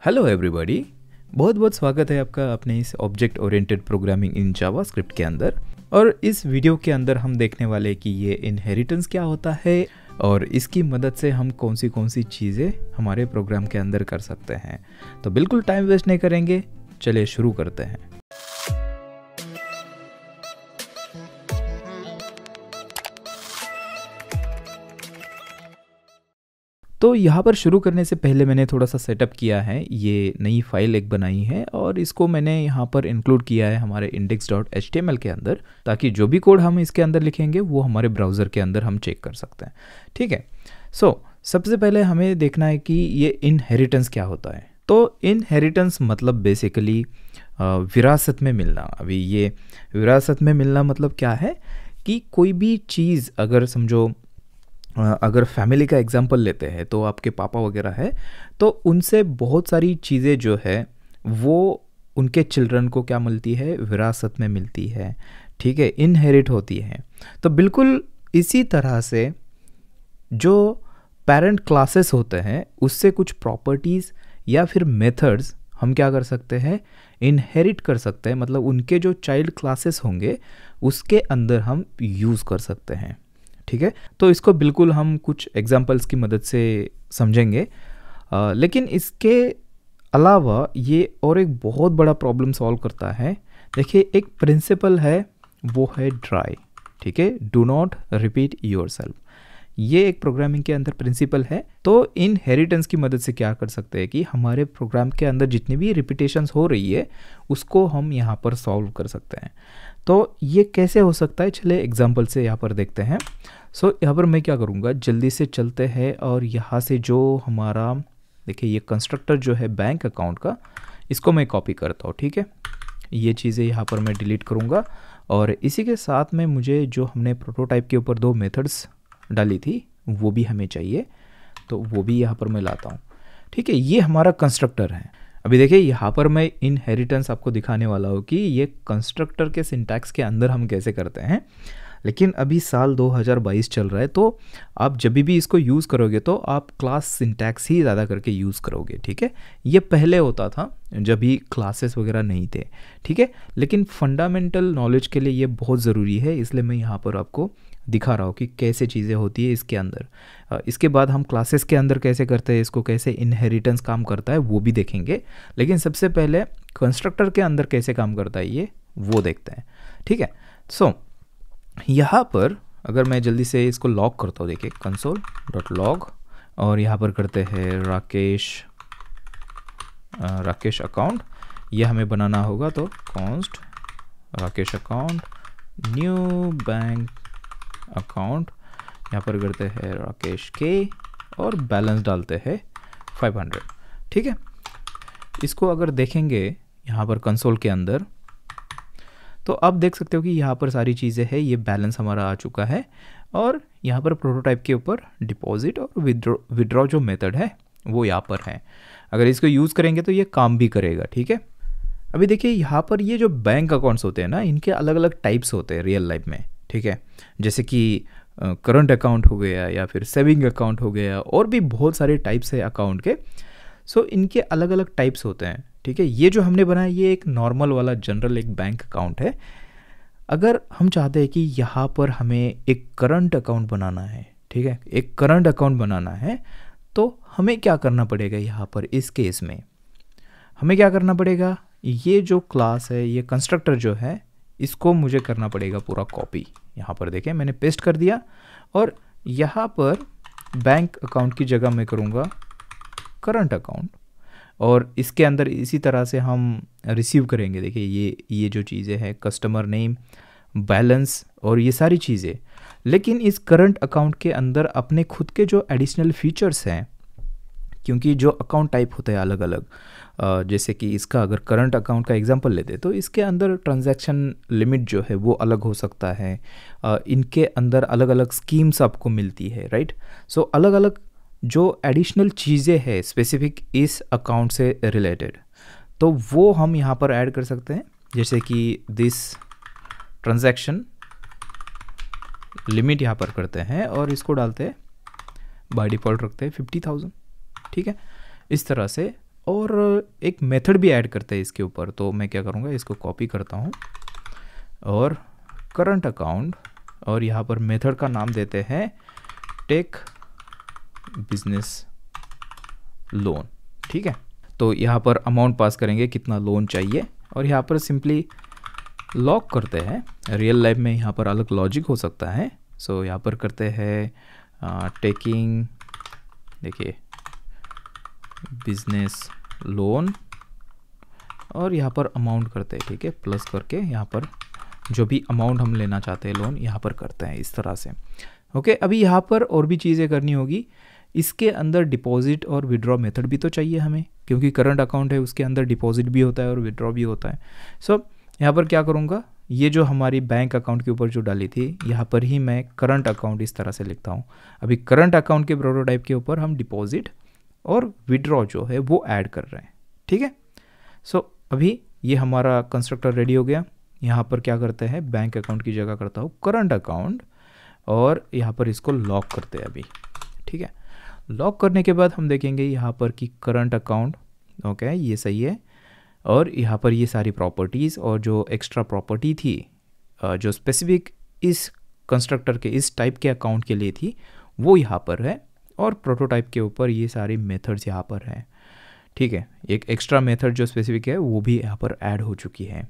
Hello everybody, बहुत बहुत स्वागत है आपका अपने इस object oriented programming in JavaScript के अंदर। और इस वीडियो के अंदर हम देखने वाले कि ये इनहेरिटेंस क्या होता है और इसकी मदद से हम कौन सी चीज़ें हमारे प्रोग्राम के अंदर कर सकते हैं। तो बिल्कुल टाइम वेस्ट नहीं करेंगे, चलिए शुरू करते हैं। तो यहाँ पर शुरू करने से पहले मैंने थोड़ा सा सेटअप किया है, ये नई फाइल एक बनाई है और इसको मैंने यहाँ पर इंक्लूड किया है हमारे index.html के अंदर, ताकि जो भी कोड हम इसके अंदर लिखेंगे वो हमारे ब्राउज़र के अंदर हम चेक कर सकते हैं। ठीक है, सबसे पहले हमें देखना है कि ये इनहेरिटेंस क्या होता है। तो इनहेरिटेंस मतलब बेसिकली विरासत में मिलना। अभी ये विरासत में मिलना मतलब क्या है कि कोई भी चीज़, अगर समझो अगर फैमिली का एग्जांपल लेते हैं तो आपके पापा वगैरह है, तो उनसे बहुत सारी चीज़ें जो है वो उनके चिल्ड्रन को क्या मिलती है, विरासत में मिलती है। ठीक है, इनहेरिट होती है। तो बिल्कुल इसी तरह से जो पेरेंट क्लासेस होते हैं उससे कुछ प्रॉपर्टीज़ या फिर मेथड्स हम क्या कर सकते हैं, इनहेरिट कर सकते हैं। मतलब उनके जो चाइल्ड क्लासेस होंगे उसके अंदर हम यूज़ कर सकते हैं। ठीक है, तो इसको बिल्कुल हम कुछ एग्जांपल्स की मदद से समझेंगे। लेकिन इसके अलावा ये और एक बहुत बड़ा प्रॉब्लम सॉल्व करता है। देखिए, एक प्रिंसिपल है, वो है ट्राई। ठीक है, डू नॉट रिपीट योरसेल्फ। ये एक प्रोग्रामिंग के अंदर प्रिंसिपल है। तो इनहेरिटेंस की मदद से क्या कर सकते हैं कि हमारे प्रोग्राम के अंदर जितनी भी रिपीटेशंस हो रही है उसको हम यहाँ पर सॉल्व कर सकते हैं। तो ये कैसे हो सकता है, चले एग्जांपल से यहाँ पर देखते हैं। यहाँ पर मैं क्या करूँगा, जल्दी से चलते हैं और यहाँ से जो हमारा देखिए ये कंस्ट्रक्टर जो है बैंक अकाउंट का, इसको मैं कॉपी करता हूँ। ठीक है, ये चीज़ें यहाँ पर मैं डिलीट करूँगा और इसी के साथ में मुझे जो हमने प्रोटोटाइप के ऊपर 2 मेथड्स डाली थी वो भी हमें चाहिए, तो वो भी यहाँ पर मैं लाता हूँ। ठीक है, ये हमारा कंस्ट्रक्टर है। अभी देखिए यहाँ पर मैं इनहेरिटेंस आपको दिखाने वाला हूँ कि ये कंस्ट्रक्टर के सिंटैक्स के अंदर हम कैसे करते हैं। लेकिन अभी साल 2022 चल रहा है, तो आप जब भी इसको यूज़ करोगे तो आप क्लास सिंटैक्स ही ज़्यादा करके यूज़ करोगे। ठीक है, ये पहले होता था जब भी क्लासेस वगैरह नहीं थे। ठीक है, लेकिन फंडामेंटल नॉलेज के लिए ये बहुत ज़रूरी है, इसलिए मैं यहाँ पर आपको दिखा रहा हूँ कि कैसे चीज़ें होती है इसके अंदर। इसके बाद हम क्लासेस के अंदर कैसे करते हैं इसको, कैसे इनहेरिटेंस काम करता है वो भी देखेंगे। लेकिन सबसे पहले कंस्ट्रक्टर के अंदर कैसे काम करता है ये वो देखते हैं। ठीक है, यहाँ पर अगर मैं जल्दी से इसको लॉग करता हूँ, देखिए console.log, और यहाँ पर करते हैं राकेश अकाउंट। ये हमें बनाना होगा, तो const Rakesh account new bank account, यहाँ पर करते हैं राकेश के और बैलेंस डालते हैं 500। ठीक है, इसको अगर देखेंगे यहाँ पर कंसोल के अंदर तो आप देख सकते हो कि यहाँ पर सारी चीज़ें हैं, ये बैलेंस हमारा आ चुका है और यहाँ पर प्रोटोटाइप के ऊपर डिपॉजिट और विड्रॉ जो मेथड है वो यहाँ पर है। अगर इसको यूज़ करेंगे तो ये काम भी करेगा। ठीक है, अभी देखिए यहाँ पर ये जो बैंक अकाउंट्स होते हैं ना, इनके अलग अलग टाइप्स होते हैं रियल लाइफ में। ठीक है, जैसे कि करंट अकाउंट हो गया या फिर सेविंग अकाउंट हो गया, और भी बहुत सारे टाइप्स है अकाउंट के। इनके अलग अलग टाइप्स होते हैं। ठीक है, ये जो हमने बनाया ये एक नॉर्मल वाला जनरल एक बैंक अकाउंट है। अगर हम चाहते हैं कि यहाँ पर हमें एक करंट अकाउंट बनाना है, ठीक है, एक करंट अकाउंट बनाना है, तो हमें क्या करना पड़ेगा, यहाँ पर इस केस में हमें क्या करना पड़ेगा, ये जो क्लास है, ये कंस्ट्रक्टर जो है, इसको मुझे करना पड़ेगा पूरा कॉपी। यहाँ पर देखें मैंने पेस्ट कर दिया और यहाँ पर बैंक अकाउंट की जगह मैं करूँगा करंट अकाउंट, और इसके अंदर इसी तरह से हम रिसीव करेंगे। देखिए ये जो चीज़ें हैं, कस्टमर नेम, बैलेंस और ये सारी चीज़ें। लेकिन इस करंट अकाउंट के अंदर अपने खुद के जो एडिशनल फीचर्स हैं, क्योंकि जो अकाउंट टाइप होते हैं अलग अलग, जैसे कि इसका अगर करंट अकाउंट का एग्जांपल लेते तो इसके अंदर ट्रांजैक्शन लिमिट जो है वो अलग हो सकता है। इनके अंदर अलग अलग स्कीम्स आपको मिलती है, राइट। अलग अलग जो एडिशनल चीज़ें हैं स्पेसिफिक इस अकाउंट से रिलेटेड, तो वो हम यहाँ पर ऐड कर सकते हैं। जैसे कि दिस ट्रांजैक्शन लिमिट यहाँ पर करते हैं और इसको डालते हैं, बाय डिफ़ॉल्ट रखते हैं 50,000। ठीक है, इस तरह से। और एक मेथड भी ऐड करते हैं इसके ऊपर। तो मैं क्या करूँगा, इसको कॉपी करता हूँ और करंट अकाउंट, और यहाँ पर मेथड का नाम देते हैं टेक बिजनेस लोन। ठीक है, तो यहाँ पर अमाउंट पास करेंगे कितना लोन चाहिए, और यहाँ पर सिंपली लॉक करते हैं। रियल लाइफ में यहाँ पर अलग लॉजिक हो सकता है। सो यहाँ पर करते हैं टेकिंग, देखिए बिजनेस लोन, और यहाँ पर अमाउंट करते हैं। ठीक है, प्लस करके यहाँ पर जो भी अमाउंट हम लेना चाहते हैं लोन यहाँ पर करते हैं इस तरह से। ओके, अभी यहाँ पर और भी चीज़ें करनी होगी। इसके अंदर डिपॉजिट और विड्रॉ मेथड भी तो चाहिए हमें, क्योंकि करंट अकाउंट है उसके अंदर डिपॉजिट भी होता है और विड्रॉ भी होता है। सो यहाँ पर क्या करूँगा, ये जो हमारी बैंक अकाउंट के ऊपर जो डाली थी यहाँ पर ही मैं करंट अकाउंट इस तरह से लिखता हूँ। अभी करंट अकाउंट के प्रोटोटाइप के ऊपर हम डिपॉजिट और विड्रॉ जो है वो ऐड कर रहे हैं। ठीक है, सो अभी ये हमारा कंस्ट्रक्टर रेडी हो गया। यहाँ पर क्या करते हैं, बैंक अकाउंट की जगह करता हूँ करंट अकाउंट, और यहाँ पर इसको लॉक करते हैं अभी। ठीक है, लॉक करने के बाद हम देखेंगे यहाँ पर कि करंट अकाउंट ओके ये सही है, और यहाँ पर ये सारी प्रॉपर्टीज़ और जो एक्स्ट्रा प्रॉपर्टी थी जो स्पेसिफिक इस कंस्ट्रक्टर के इस टाइप के अकाउंट के लिए थी वो यहाँ पर है, और प्रोटोटाइप के ऊपर ये सारी मेथड्स यहाँ पर हैं। ठीक है, एक एक्स्ट्रा मेथड जो स्पेसिफिक है वो भी यहाँ पर ऐड हो चुकी है।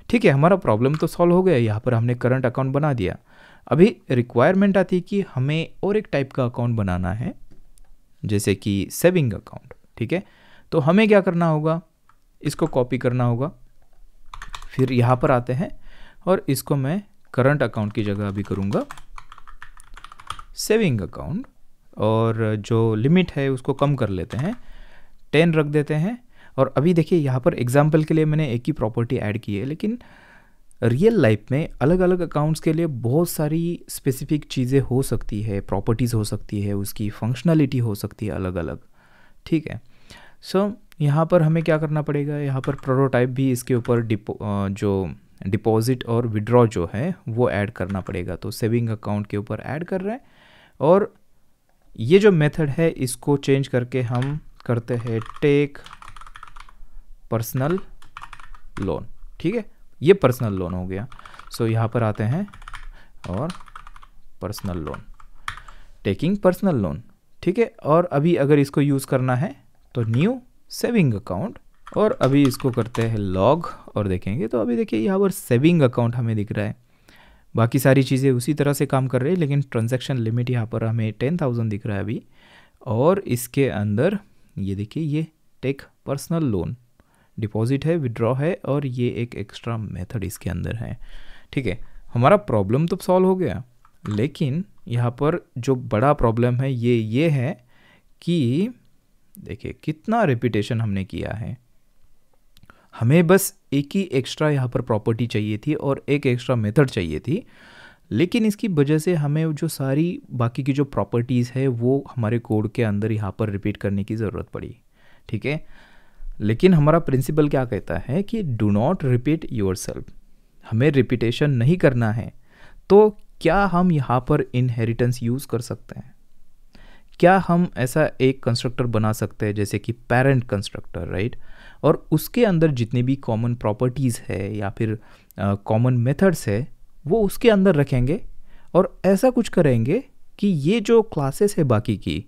ठीक है, हमारा प्रॉब्लम तो सॉल्व हो गया। यहाँ पर हमने करंट अकाउंट बना दिया। अभी रिक्वायरमेंट आती है कि हमें और एक टाइप का अकाउंट बनाना है, जैसे कि सेविंग अकाउंट। ठीक है, तो हमें क्या करना होगा, इसको कॉपी करना होगा, फिर यहाँ पर आते हैं और इसको मैं करंट अकाउंट की जगह अभी करूँगा सेविंग अकाउंट, और जो लिमिट है उसको कम कर लेते हैं, 10 रख देते हैं। और अभी देखिए यहाँ पर एग्जाम्पल के लिए मैंने एक ही प्रॉपर्टी ऐड की है, लेकिन रियल लाइफ में अलग अलग अकाउंट्स के लिए बहुत सारी स्पेसिफिक चीज़ें हो सकती है, प्रॉपर्टीज़ हो सकती है, उसकी फंक्शनलिटी हो सकती है अलग अलग। ठीक है, सो यहाँ पर हमें क्या करना पड़ेगा, यहाँ पर प्रोटोटाइप भी इसके ऊपर जो डिपॉजिट और विड्रॉ जो है वो ऐड करना पड़ेगा। तो सेविंग अकाउंट के ऊपर ऐड कर रहे हैं, और ये जो मेथड है इसको चेंज करके हम करते हैं टेक पर्सनल लोन। ठीक है, ये पर्सनल लोन हो गया। सो यहाँ पर आते हैं और personal loan, taking personal loan. ठीक है, और अभी अगर इसको यूज़ करना है तो न्यू सेविंग अकाउंट, और अभी इसको करते हैं लॉग, और देखेंगे तो अभी देखिए यहाँ पर सेविंग अकाउंट हमें दिख रहा है। बाकी सारी चीज़ें उसी तरह से काम कर रही है, लेकिन ट्रांजैक्शन लिमिट यहाँ पर हमें 10,000 दिख रहा है अभी। और इसके अंदर ये देखिए ये टेक पर्सनल लोन, डिपॉजिट है, विड्रॉ है, और ये एक एक्स्ट्रा मेथड इसके अंदर है। ठीक है, हमारा प्रॉब्लम तो सॉल्व हो गया, लेकिन यहाँ पर जो बड़ा प्रॉब्लम है ये है कि देखिए कितना रिपीटेशन हमने किया है। हमें बस एक ही एक्स्ट्रा यहाँ पर प्रॉपर्टी चाहिए थी और एक एक्स्ट्रा मेथड चाहिए थी, लेकिन इसकी वजह से हमें जो सारी बाकी की जो प्रॉपर्टीज़ है वो हमारे कोड के अंदर यहाँ पर रिपीट करने की ज़रूरत पड़ी। ठीक है, लेकिन हमारा प्रिंसिपल क्या कहता है कि डू नॉट रिपीट योरसेल्फ, हमें रिपीटेशन नहीं करना है। तो क्या हम यहाँ पर इनहेरिटेंस यूज़ कर सकते हैं? क्या हम ऐसा एक कंस्ट्रक्टर बना सकते हैं जैसे कि पेरेंट कंस्ट्रक्टर, राइट, और उसके अंदर जितनी भी कॉमन प्रॉपर्टीज़ है या फिर कॉमन मेथड्स है वो उसके अंदर रखेंगे, और ऐसा कुछ करेंगे कि ये जो क्लासेस है बाकी की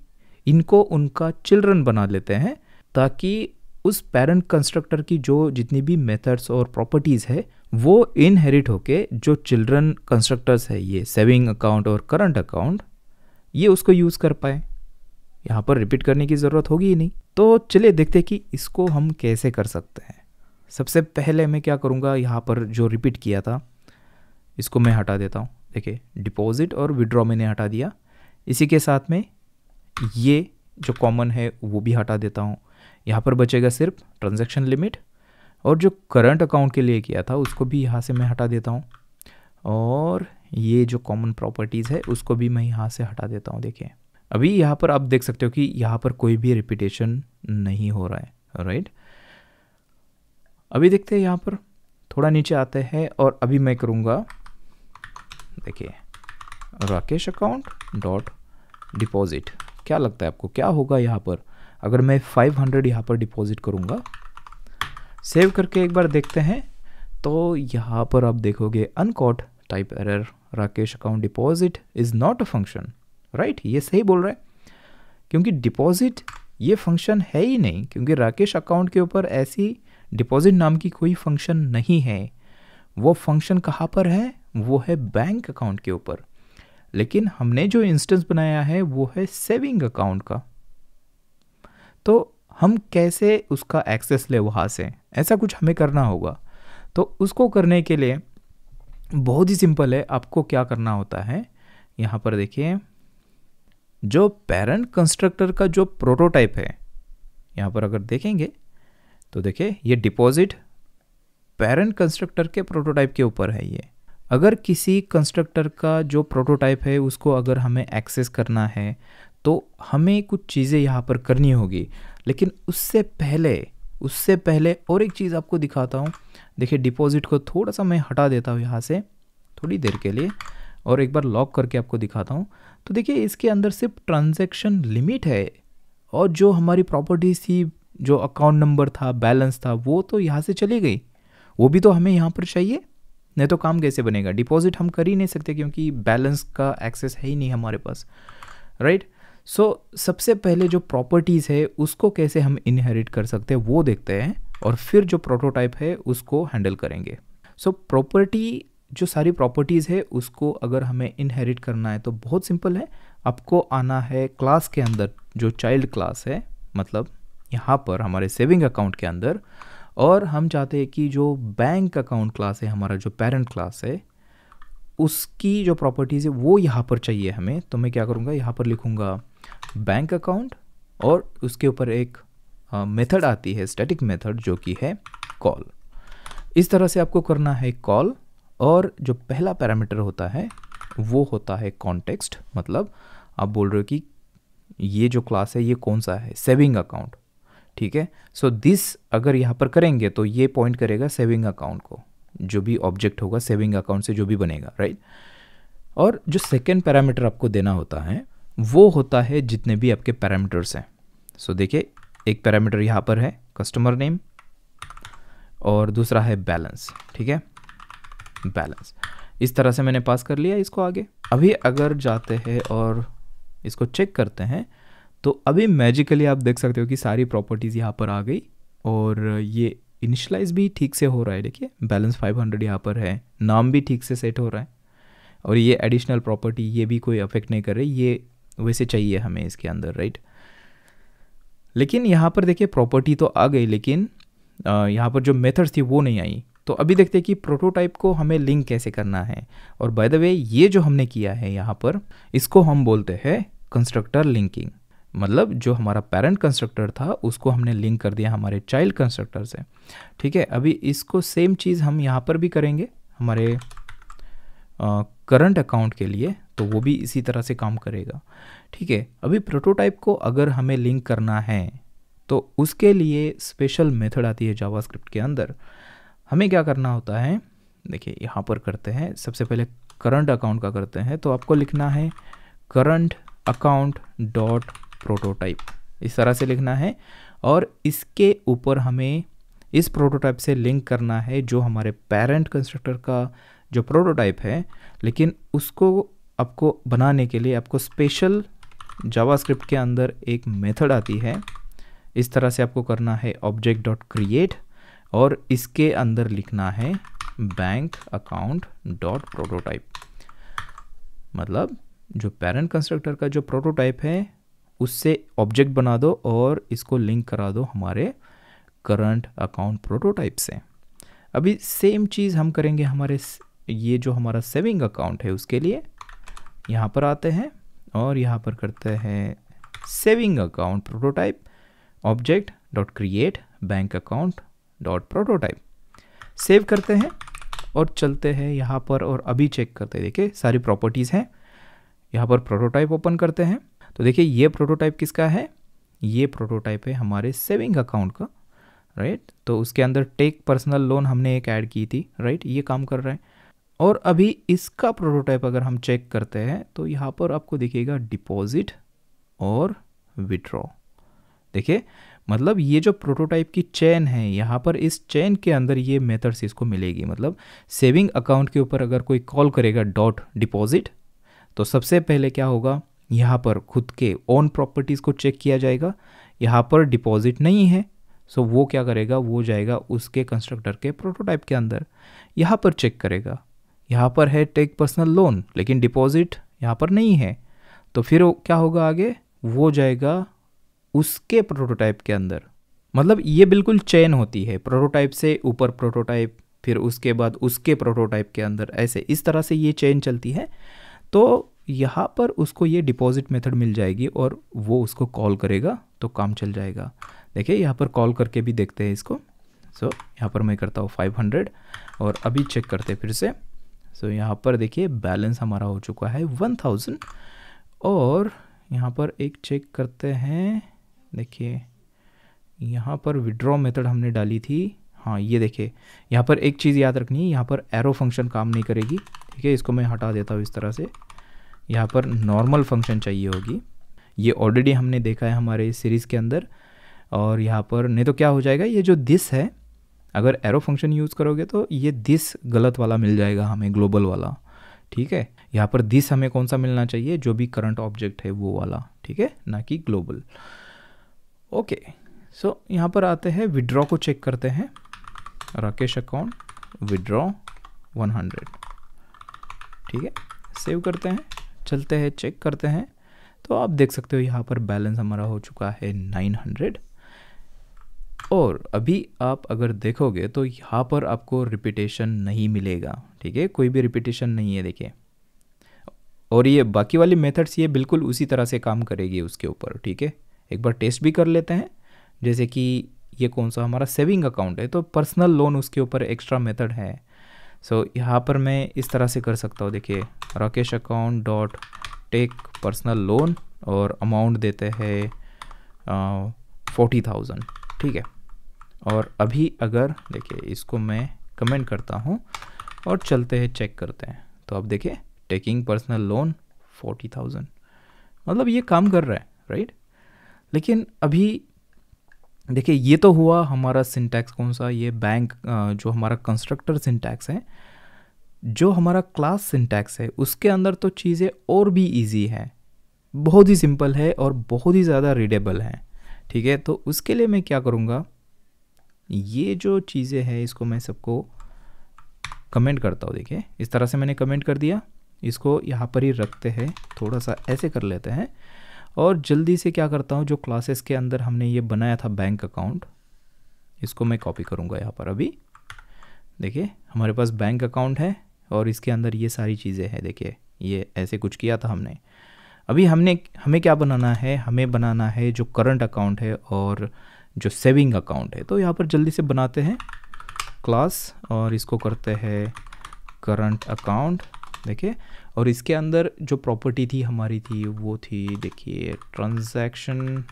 इनको उनका चिल्ड्रन बना लेते हैं, ताकि उस पेरेंट कंस्ट्रक्टर की जो जितनी भी मेथड्स और प्रॉपर्टीज़ है वो इनहेरिट होके जो चिल्ड्रन कंस्ट्रक्टर्स है, ये सेविंग अकाउंट और करंट अकाउंट, ये उसको यूज़ कर पाए। यहाँ पर रिपीट करने की ज़रूरत होगी ही नहीं। तो चलिए देखते हैं कि इसको हम कैसे कर सकते हैं। सबसे पहले मैं क्या करूँगा, यहाँ पर जो रिपीट किया था इसको मैं हटा देता हूँ। देखिए डिपॉजिट और विड्रॉ मैंने हटा दिया, इसी के साथ में ये जो कॉमन है वो भी हटा देता हूँ। यहाँ पर बचेगा सिर्फ ट्रांजैक्शन लिमिट, और जो करंट अकाउंट के लिए किया था उसको भी यहाँ से मैं हटा देता हूँ, और ये जो कॉमन प्रॉपर्टीज़ है उसको भी मैं यहाँ से हटा देता हूँ। देखिए अभी यहाँ पर आप देख सकते हो कि यहाँ पर कोई भी रिपीटेशन नहीं हो रहा है, राइट। अभी देखते हैं, यहाँ पर थोड़ा नीचे आते हैं, और अभी मैं करूँगा, देखिए राकेश अकाउंट डॉट डिपॉजिट। क्या लगता है आपको क्या होगा यहाँ पर? अगर मैं 500 यहाँ पर डिपॉजिट करूँगा, सेव करके एक बार देखते हैं, तो यहाँ पर आप देखोगे uncaught type error, Rakesh account deposit is not a function, right. ये सही बोल रहा है, क्योंकि डिपॉजिट ये फंक्शन है ही नहीं, क्योंकि राकेश अकाउंट के ऊपर ऐसी डिपॉजिट नाम की कोई फंक्शन नहीं है। वो फंक्शन कहाँ पर है? वो है बैंक अकाउंट के ऊपर। लेकिन हमने जो इंस्टेंस बनाया है वो है सेविंग अकाउंट का, तो हम कैसे उसका एक्सेस ले वहाँ से, ऐसा कुछ हमें करना होगा। तो उसको करने के लिए बहुत ही सिंपल है। आपको क्या करना होता है, यहाँ पर देखिए, जो पेरेंट कंस्ट्रक्टर का जो प्रोटोटाइप है, यहाँ पर अगर देखेंगे तो देखिए ये डिपॉजिट पेरेंट कंस्ट्रक्टर के प्रोटोटाइप के ऊपर है। ये अगर किसी कंस्ट्रक्टर का जो प्रोटोटाइप है उसको अगर हमें एक्सेस करना है तो हमें कुछ चीज़ें यहाँ पर करनी होगी। लेकिन उससे पहले और एक चीज़ आपको दिखाता हूँ। देखिए डिपॉजिट को थोड़ा सा मैं हटा देता हूँ यहाँ से थोड़ी देर के लिए, और एक बार लॉक करके आपको दिखाता हूँ। तो देखिए इसके अंदर सिर्फ ट्रांजैक्शन लिमिट है, और जो हमारी प्रॉपर्टीज थी, जो अकाउंट नंबर था, बैलेंस था, वो तो यहाँ से चली गई। वो भी तो हमें यहाँ पर चाहिए, नहीं तो काम कैसे बनेगा। डिपॉजिट हम कर ही नहीं सकते क्योंकि बैलेंस का एक्सेस है ही नहीं हमारे पास, राइट। सो सबसे पहले जो प्रॉपर्टीज़ है उसको कैसे हम इनहेरिट कर सकते हैं वो देखते हैं, और फिर जो प्रोटोटाइप है उसको हैंडल करेंगे। सो प्रॉपर्टी, जो सारी प्रॉपर्टीज़ है उसको अगर हमें इनहेरिट करना है तो बहुत सिंपल है। आपको आना है क्लास के अंदर, जो चाइल्ड क्लास है, मतलब यहाँ पर हमारे सेविंग अकाउंट के अंदर, और हम चाहते हैं कि जो बैंक अकाउंट क्लास है, हमारा जो पेरेंट क्लास है, उसकी जो प्रॉपर्टीज़ है वो यहाँ पर चाहिए हमें। तो मैं क्या करूँगा, यहाँ पर लिखूँगा बैंक अकाउंट, और उसके ऊपर एक मेथड आती है, स्टैटिक मेथड, जो कि है कॉल। इस तरह से आपको करना है कॉल, और जो पहला पैरामीटर होता है वो होता है कॉन्टेक्स्ट, मतलब आप बोल रहे हो कि ये जो क्लास है ये कौन सा है, सेविंग अकाउंट, ठीक है। सो दिस अगर यहाँ पर करेंगे तो ये पॉइंट करेगा सेविंग अकाउंट को, जो भी ऑब्जेक्ट होगा सेविंग अकाउंट से जो भी बनेगा, राइट। और जो सेकेंड पैरामीटर आपको देना होता है वो होता है जितने भी आपके पैरामीटर्स हैं। सो देखिए एक पैरामीटर यहाँ पर है कस्टमर नेम, और दूसरा है बैलेंस, ठीक है, बैलेंस। इस तरह से मैंने पास कर लिया इसको आगे। अभी अगर जाते हैं और इसको चेक करते हैं तो अभी मैजिकली आप देख सकते हो कि सारी प्रॉपर्टीज़ यहाँ पर आ गई, और ये इनिशलाइज भी ठीक से हो रहा है। देखिए बैलेंस 500 यहाँ पर है, नाम भी ठीक से सेट हो रहा है, और ये एडिशनल प्रॉपर्टी ये भी कोई अफेक्ट नहीं कर रही, ये वैसे चाहिए हमें इसके अंदर, राइट। लेकिन यहाँ पर देखिए प्रॉपर्टी तो आ गई, लेकिन यहाँ पर जो मेथड्स थी वो नहीं आई। तो अभी देखते हैं कि प्रोटोटाइप को हमें लिंक कैसे करना है। और बाय द वे ये जो हमने किया है यहाँ पर, इसको हम बोलते हैं कंस्ट्रक्टर लिंकिंग। मतलब जो हमारा पेरेंट कंस्ट्रक्टर था उसको हमने लिंक कर दिया हमारे चाइल्ड कंस्ट्रक्टर से, ठीक है। अभी इसको सेम चीज़ हम यहाँ पर भी करेंगे हमारे करंट अकाउंट के लिए, तो वो भी इसी तरह से काम करेगा, ठीक है। अभी प्रोटोटाइप को अगर हमें लिंक करना है तो उसके लिए स्पेशल मेथड आती है जावास्क्रिप्ट के अंदर। हमें क्या करना होता है, देखिए यहाँ पर करते हैं, सबसे पहले करंट अकाउंट का करते हैं। तो आपको लिखना है करंट अकाउंट डॉट प्रोटोटाइप, इस तरह से लिखना है, और इसके ऊपर हमें इस प्रोटोटाइप से लिंक करना है जो हमारे पेरेंट कंस्ट्रक्टर का जो प्रोटोटाइप है। लेकिन उसको आपको बनाने के लिए आपको स्पेशल जावास्क्रिप्ट के अंदर एक मेथड आती है, इस तरह से आपको करना है ऑब्जेक्ट डॉट क्रिएट, और इसके अंदर लिखना है बैंक अकाउंट डॉट प्रोटोटाइप। मतलब जो पेरेंट कंस्ट्रक्टर का जो प्रोटोटाइप है उससे ऑब्जेक्ट बना दो और इसको लिंक करा दो हमारे करंट अकाउंट प्रोटोटाइप से। अभी सेम चीज़ हम करेंगे हमारे ये जो हमारा सेविंग अकाउंट है उसके लिए। यहाँ पर आते हैं और यहाँ पर करते हैं saving account prototype object dot create bank account dot prototype. Save करते हैं और चलते हैं यहाँ पर और अभी चेक करते हैं। देखिए सारी प्रॉपर्टीज़ हैं, यहाँ पर प्रोटोटाइप ओपन करते हैं तो देखिए ये प्रोटोटाइप किसका है, ये प्रोटोटाइप है हमारे सेविंग अकाउंट का, राइट। तो उसके अंदर टेक पर्सनल लोन हमने एक ऐड की थी, राइट, ये काम कर रहा है। और अभी इसका प्रोटोटाइप अगर हम चेक करते हैं तो यहाँ पर आपको दिखेगा डिपॉजिट और विड्रॉ। देखिए, मतलब ये जो प्रोटोटाइप की चेन है, यहाँ पर इस चेन के अंदर ये मेथड्स इसको मिलेगी। मतलब सेविंग अकाउंट के ऊपर अगर कोई कॉल करेगा डॉट डिपॉजिट, तो सबसे पहले क्या होगा, यहाँ पर खुद के ओन प्रॉपर्टीज़ को चेक किया जाएगा। यहाँ पर डिपॉजिट नहीं है, सो वो क्या करेगा, वो जाएगा उसके कंस्ट्रक्टर के प्रोटोटाइप के अंदर, यहाँ पर चेक करेगा। यहाँ पर है टेक पर्सनल लोन, लेकिन डिपॉजिट यहाँ पर नहीं है, तो फिर क्या होगा आगे, वो जाएगा उसके प्रोटोटाइप के अंदर। मतलब ये बिल्कुल चेन होती है, प्रोटोटाइप से ऊपर प्रोटोटाइप, फिर उसके बाद उसके प्रोटोटाइप के अंदर, ऐसे इस तरह से ये चेन चलती है। तो यहाँ पर उसको ये डिपॉजिट मेथड मिल जाएगी और वो उसको कॉल करेगा तो काम चल जाएगा। देखिए यहाँ पर कॉल करके भी देखते हैं इसको। सो यहाँ पर मैं करता हूँ 500 और अभी चेक करते हैं फिर से। सो यहाँ पर देखिए बैलेंस हमारा हो चुका है 1000 और यहाँ पर एक चेक करते हैं। देखिए यहाँ पर विड्रॉ मेथड हमने डाली थी। हाँ ये देखिए, यहाँ पर एक चीज़ याद रखनी है, यहाँ पर एरो फंक्शन काम नहीं करेगी। ठीक है, इसको मैं हटा देता हूँ इस तरह से। यहाँ पर नॉर्मल फंक्शन चाहिए होगी, ये ऑलरेडी हमने देखा है हमारे सीरीज़ के अंदर। और यहाँ पर नहीं तो क्या हो जाएगा, ये जो दिस है, अगर एरो फंक्शन यूज़ करोगे तो ये दिस गलत वाला मिल जाएगा हमें, ग्लोबल वाला। ठीक है, यहाँ पर दिस हमें कौन सा मिलना चाहिए, जो भी करंट ऑब्जेक्ट है वो वाला। ठीक है, ना कि ग्लोबल। ओके, सो यहाँ पर आते हैं, विड्रॉ को चेक करते हैं। Rakesh account withdraw 100। ठीक है, सेव करते हैं, चलते हैं, चेक करते हैं। तो आप देख सकते हो यहाँ पर बैलेंस हमारा हो चुका है 900। और अभी आप अगर देखोगे तो यहाँ पर आपको रिपीटेशन नहीं मिलेगा। ठीक है, कोई भी रिपीटेशन नहीं है, देखिए। और ये बाकी वाली मेथड्स ये बिल्कुल उसी तरह से काम करेगी उसके ऊपर। ठीक है, एक बार टेस्ट भी कर लेते हैं। जैसे कि ये कौन सा हमारा सेविंग अकाउंट है, तो पर्सनल लोन उसके ऊपर एक्स्ट्रा मेथड है। सो यहाँ पर मैं इस तरह से कर सकता हूँ। देखिए, Rakesh account dot take personal loan और अमाउंट देते हैं 40,000। ठीक है, और अभी अगर देखिए इसको मैं कमेंट करता हूँ और चलते हैं, चेक करते हैं। तो अब देखिए, टेकिंग पर्सनल लोन 40,000, मतलब ये काम कर रहा है, राइट। लेकिन अभी देखिए, ये तो हुआ हमारा सिंटैक्स कौन सा, ये बैंक जो हमारा कंस्ट्रक्टर सिंटैक्स है। जो हमारा क्लास सिंटैक्स है उसके अंदर तो चीज़ें और भी इजी है, बहुत ही सिंपल है और बहुत ही ज़्यादा रीडेबल है। ठीक है, तो उसके लिए मैं क्या करूँगा, ये जो चीज़ें हैं इसको मैं सबको कमेंट करता हूँ। देखिए इस तरह से मैंने कमेंट कर दिया, इसको यहाँ पर ही रखते हैं, थोड़ा सा ऐसे कर लेते हैं। और जल्दी से क्या करता हूँ, जो क्लासेस के अंदर हमने ये बनाया था बैंक अकाउंट, इसको मैं कॉपी करूँगा यहाँ पर। अभी देखिए हमारे पास बैंक अकाउंट है और इसके अंदर ये सारी चीज़ें हैं। देखिए ये ऐसे कुछ किया था हमने। अभी हमें क्या बनाना है, हमें बनाना है जो करंट अकाउंट है और जो सेविंग अकाउंट है। तो यहाँ पर जल्दी से बनाते हैं क्लास और इसको करते हैं करंट अकाउंट। देखिए, और इसके अंदर जो प्रॉपर्टी थी हमारी थी वो थी, देखिए, ट्रांजैक्शन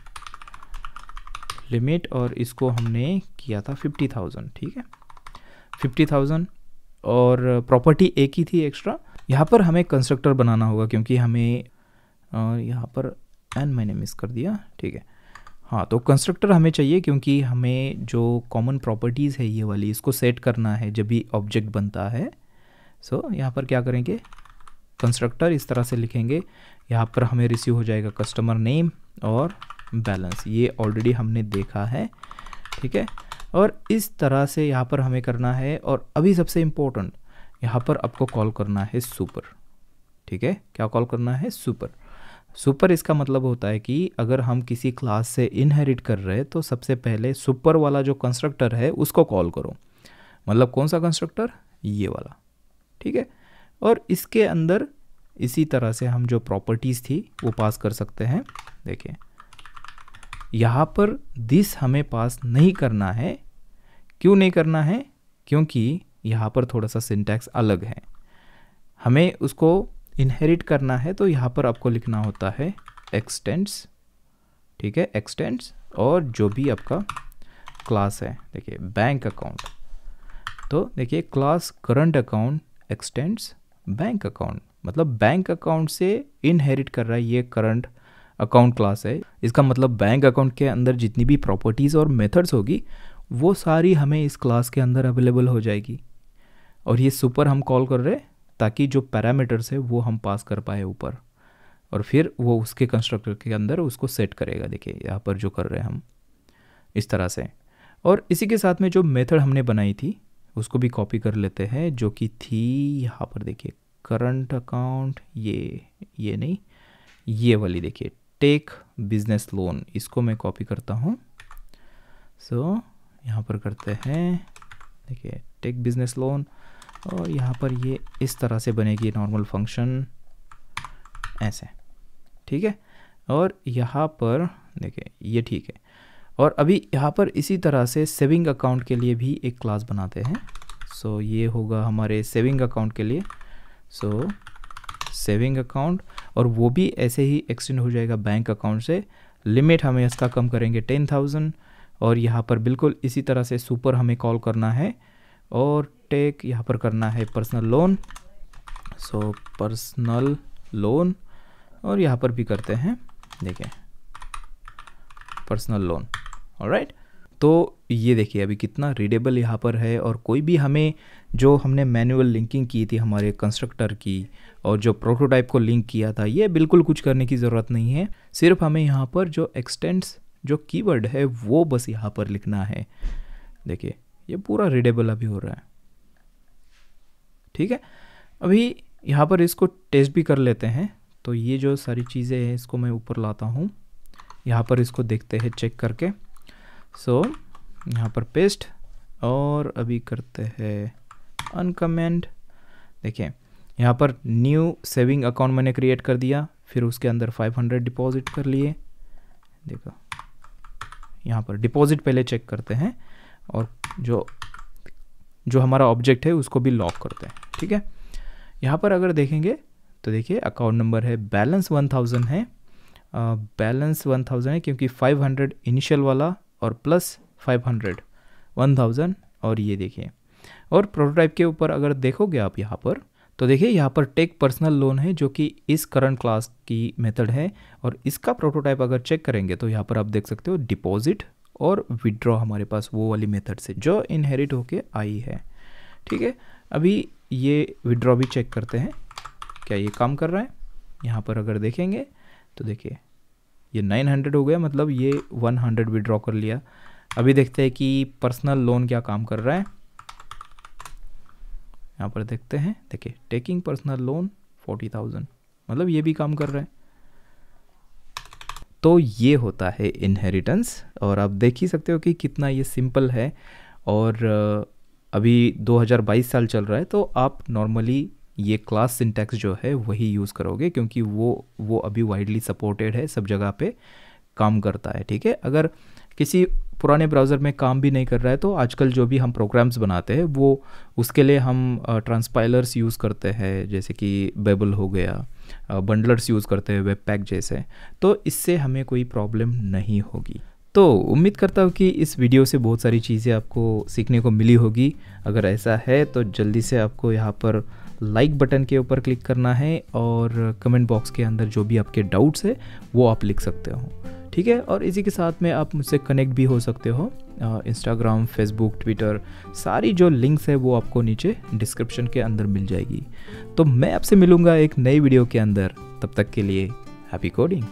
लिमिट, और इसको हमने किया था 50,000। ठीक है, 50,000 और प्रॉपर्टी एक ही थी एक्स्ट्रा। यहाँ पर हमें कंस्ट्रक्टर बनाना होगा क्योंकि हमें यहाँ पर एन मैंने मिस कर दिया। ठीक है, हाँ, तो कंस्ट्रक्टर हमें चाहिए क्योंकि हमें जो कॉमन प्रॉपर्टीज़ है ये वाली, इसको सेट करना है जब भी ऑब्जेक्ट बनता है। सो यहाँ पर क्या करेंगे, कंस्ट्रक्टर इस तरह से लिखेंगे। यहाँ पर हमें रिसीव हो जाएगा कस्टमर नेम और बैलेंस, ये ऑलरेडी हमने देखा है। ठीक है, और इस तरह से यहाँ पर हमें करना है। और अभी सबसे इम्पोर्टेंट, यहाँ पर आपको कॉल करना है सुपर। ठीक है, क्या कॉल करना है, सुपर। सुपर इसका मतलब होता है कि अगर हम किसी क्लास से इनहेरिट कर रहे हैं तो सबसे पहले सुपर वाला जो कंस्ट्रक्टर है उसको कॉल करो। मतलब कौन सा कंस्ट्रक्टर, ये वाला। ठीक है, और इसके अंदर इसी तरह से हम जो प्रॉपर्टीज़ थी वो पास कर सकते हैं। देखिए यहाँ पर दिस हमें पास नहीं करना है। क्यों नहीं करना है, क्योंकि यहाँ पर थोड़ा सा सिंटैक्स अलग है, हमें उसको इनहेरिट करना है। तो यहाँ पर आपको लिखना होता है एक्सटेंड्स। ठीक है, एक्सटेंड्स, और जो भी आपका क्लास है, देखिए बैंक अकाउंट, तो देखिए class current account x tends bank account, मतलब बैंक अकाउंट से इनहेरिट कर रहा है ये करंट अकाउंट क्लास है, इसका मतलब बैंक अकाउंट के अंदर जितनी भी प्रॉपर्टीज़ और मेथड्स होगी वो सारी हमें इस क्लास के अंदर अवेलेबल हो जाएगी। और ये सुपर हम कॉल कर रहे हैं ताकि जो पैरामीटर्स है वो हम पास कर पाए ऊपर, और फिर वो उसके कंस्ट्रक्टर के अंदर उसको सेट करेगा। देखिए यहाँ पर जो कर रहे हैं हम इस तरह से। और इसी के साथ में जो मेथड हमने बनाई थी उसको भी कॉपी कर लेते हैं, जो कि थी यहाँ पर देखिए करंट अकाउंट, ये नहीं, ये वाली देखिए टेक बिजनेस लोन, इसको मैं कॉपी करता हूँ। सो यहाँ पर करते हैं देखिए टेक बिजनेस लोन, और यहाँ पर ये इस तरह से बनेगी नॉर्मल फंक्शन ऐसे, ठीक है। और यहाँ पर देखिए ये ठीक है। और अभी यहाँ पर इसी तरह से सेविंग अकाउंट के लिए भी एक क्लास बनाते हैं। सो ये होगा हमारे सेविंग अकाउंट के लिए। सो सेविंग अकाउंट, और वो भी ऐसे ही एक्सटेंड हो जाएगा बैंक अकाउंट से। लिमिट हमें इसका कम करेंगे 10,000, और यहाँ पर बिल्कुल इसी तरह से सुपर हमें कॉल करना है, और टेक यहाँ पर करना है personal loan. So personal loan, और यहाँ पर भी करते हैं देखिए पर्सनल लोन। ऑलराइट, तो ये देखिए अभी कितना रीडेबल यहाँ पर है। और कोई भी हमें जो हमने मैनुअल लिंकिंग की थी हमारे कंस्ट्रक्टर की, और जो प्रोटोटाइप को लिंक किया था, ये बिल्कुल कुछ करने की ज़रूरत नहीं है। सिर्फ हमें यहाँ पर जो एक्सटेंड्स जो कीवर्ड है वो बस यहाँ पर लिखना है। देखिए ये पूरा रीडेबल अभी हो रहा है, ठीक है। अभी यहाँ पर इसको टेस्ट भी कर लेते हैं। तो ये जो सारी चीज़ें हैं इसको मैं ऊपर लाता हूँ, यहाँ पर इसको देखते हैं चेक करके। सो यहाँ पर पेस्ट, और अभी करते हैं अनकमेंट। देखिए यहाँ पर न्यू सेविंग अकाउंट मैंने क्रिएट कर दिया, फिर उसके अंदर 500 डिपॉजिट कर लिए। देखो यहाँ पर डिपॉजिट पहले चेक करते हैं, और जो हमारा ऑब्जेक्ट है उसको भी लॉक करते हैं, ठीक है। यहाँ पर अगर देखेंगे तो देखिए अकाउंट नंबर है, बैलेंस 1000 है, बैलेंस 1000 है क्योंकि 500 इनिशियल वाला और प्लस 500 1000। और ये देखिए, और प्रोटोटाइप के ऊपर अगर देखोगे आप यहाँ पर, तो देखिए यहाँ पर टेक पर्सनल लोन है जो कि इस करंट क्लास की मेथड है। और इसका प्रोटोटाइप अगर चेक करेंगे तो यहाँ पर आप देख सकते हो डिपॉजिट और विड्रॉ हमारे पास वो वाली मेथड से जो इनहेरिट होके आई है, ठीक है। अभी ये विड्रॉ भी चेक करते हैं क्या ये काम कर रहा है। यहाँ पर अगर देखेंगे तो देखिए ये 900 हो गया, मतलब ये 100 विड्रॉ कर लिया। अभी देखते हैं कि पर्सनल लोन क्या काम कर रहा है। यहाँ पर देखते हैं, देखिए टेकिंग पर्सनल लोन 40,000, मतलब ये भी काम कर रहा है। तो ये होता है इनहेरिटेंस, और आप देख ही सकते हो कि कितना ये सिंपल है। और अभी 2022 साल चल रहा है, तो आप नॉर्मली ये क्लास सिंटैक्स जो है वही यूज़ करोगे, क्योंकि वो अभी वाइडली सपोर्टेड है, सब जगह पे काम करता है, ठीक है। अगर किसी पुराने ब्राउज़र में काम भी नहीं कर रहा है तो आजकल जो भी हम प्रोग्राम्स बनाते हैं वो उसके लिए हम ट्रांसपाइलर्स यूज़ करते हैं, जैसे कि बेबल हो गया, बंडलर्स यूज़ करते हैं वेब पैक जैसे, तो इससे हमें कोई प्रॉब्लम नहीं होगी। तो उम्मीद करता हूँ कि इस वीडियो से बहुत सारी चीज़ें आपको सीखने को मिली होगी। अगर ऐसा है तो जल्दी से आपको यहाँ पर लाइक बटन के ऊपर क्लिक करना है, और कमेंट बॉक्स के अंदर जो भी आपके डाउट्स है वो आप लिख सकते हो, ठीक है। और इसी के साथ में आप मुझसे कनेक्ट भी हो सकते हो, इंस्टाग्राम, फेसबुक, ट्विटर, सारी जो लिंक्स है वो आपको नीचे डिस्क्रिप्शन के अंदर मिल जाएगी। तो मैं आपसे मिलूँगा एक नई वीडियो के अंदर, तब तक के लिए हैप्पी कोडिंग।